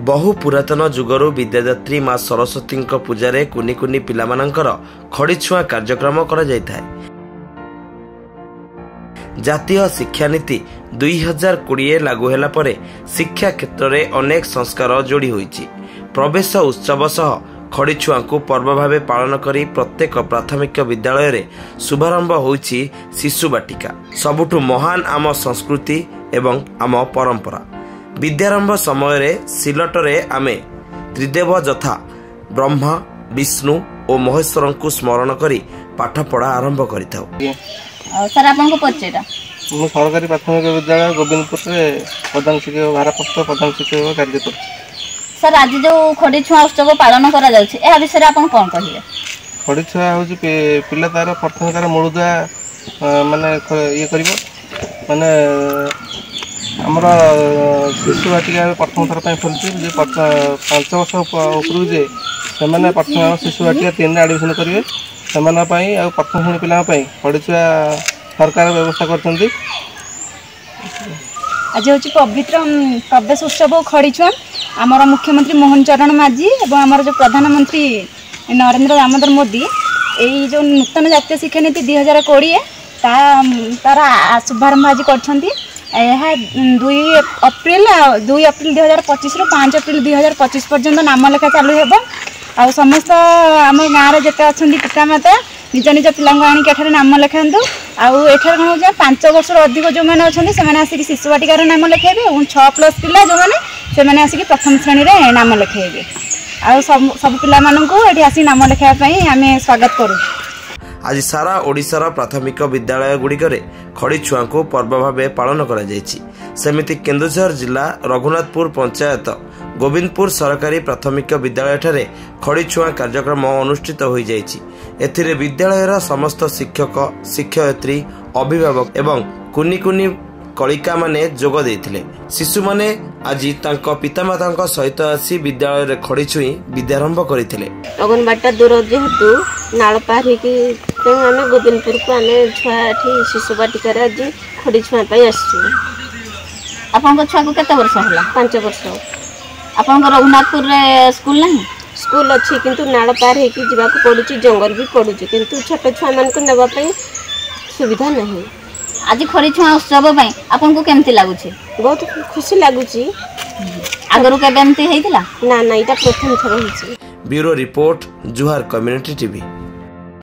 बहु पुरातन जुगरु विद्यादात्री माँ सरस्वती पूजारे कुनी कुनी पिलामानंकर खड़ीछुआ कार्यक्रम करा जायथाय। जातीय शिक्षा नीति 2020 लागू होला परे शिक्षा क्षेत्र में अनेक संस्कार जोड़ी होईछि। प्रवेश उत्सव सह खड़ीछुआ को पर्व भावे पालन करी प्रत्येक प्राथमिक विद्यालय रे शुभारंभ होईछि शिशु बाटिका। सबुठु महान आम संस्कृति एवं आम परंपरा। विद्यारंभ समय रे सिलटरे आमे त्रिदेव यथा ब्रह्मा विष्णु और महेश्वर को स्मरण करी पाठ पढ़ा आरंभ करिथाउ। सर आपनको पचेरा मु सरकारी प्राथमिक विद्यालय गोविंदपुर रे प्रधान शिक्षक भारप्राप्त प्रधान शिक्षक कार्य कर। सर आज जो खड़ीछुआ उत्सव पालन करा जाउछि ए विषय रे आपन कोन कहिए? खड़ीछुआ होछि पिला तार प्रथम तार मूलदुआ माने ये करिवो माने हमरा शिशु बाटिका प्रथम थर पर खोलती 5 वर्ष उपरू जे से प्रथम शिशु बाटिका 3 एडमिशन करेंगे से प्रथम श्रेणी पिला खड़ीछुआ सरकार व्यवस्था कर। आज हूँ पवित्र प्रवेश उत्सव खड़ीछुआ आमर मुख्यमंत्री मोहन चरण माझी और आमर जो प्रधानमंत्री नरेंद्र दामोदर मोदी यही जो नूतन जातीय शिक्षा नीति 2020 तार शुभारंभ आज कर 2 अप्रैल 2025 रु 5 अप्रैल 2025 पर्यंत नाम लेखा चालू हेबो। आ समस्त आम गाँव जिते अच्छा पितामाता निज निज पिला आनिक नाम लिखातु। आठार कौन हो 5 वर्ष अधिक जो मैंने अच्छा से आसिक शिशु बाटिकार नाम लिखेबे और 6+ पिला जो मैंने आसिक प्रथम श्रेणी रे नाम लिखेबे। आ सब पिला ये आसिक नाम लिखाई आम स्वागत करूँ। आज सारा ओडिशार प्राथमिक विद्यालय गुड़िक खड़ीछुआ को पर्व भावे पालन करा जायछि। सेमिति केन्दुझर जिला रघुनाथपुर पंचायत गोविंदपुर सरकारी प्राथमिक विद्यालय ठारे खड़ीछुआ कार्यक्रम अनुष्ठित हो जायछि। एथिरे विद्यालयर समस्त शिक्षक शिक्षयित्री अभिभावक एवं कुनी कुनी कलिका माने जोग देथिले। शिशु माने आज तांको पितामाता सहित आसी विद्यालय रे खड़ीछुई विद्यारंभ करथिले। अगनबाटा दूर जेहेतु नाल पार होगी आम गोविंदपुर को आम छुआ शिशु बाटिकार आज खड़ीछुआ आसू। आपन छुआ को केते वर्ष होला? 5 वर्ष। आपन रघुनाथपुर रे स्कूल नहीं? स्कूल अच्छी किंतु नाल पार होगी जावाक पड़ुची जंगल भी पड़ुची किंतु छोट छुआ मान को नेबा पई सुविधा नहीं। आज खड़ीछुआ उत्सव पई आपन को केमती लागुची? बहुत खुशी लागुची। आगरु केबे एमती हेइतिला? ना ना इटा प्रथम थर होची। Bureau report Juhar community TV.